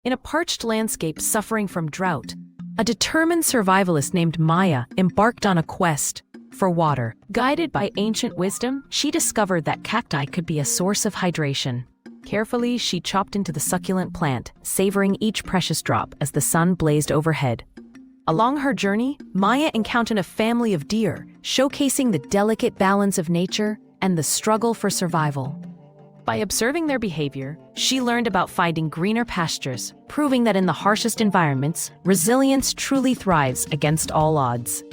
In a parched landscape suffering from drought, a determined survivalist named Maya embarked on a quest for water. Guided by ancient wisdom, she discovered that cacti could be a source of hydration. Carefully, she chopped into the succulent plant, savoring each precious drop as the sun blazed overhead. Along her journey, Maya encountered a family of deer, showcasing the delicate balance of nature and the struggle for survival. By observing their behavior, she learned about finding greener pastures, proving that in the harshest environments, resilience truly thrives against all odds.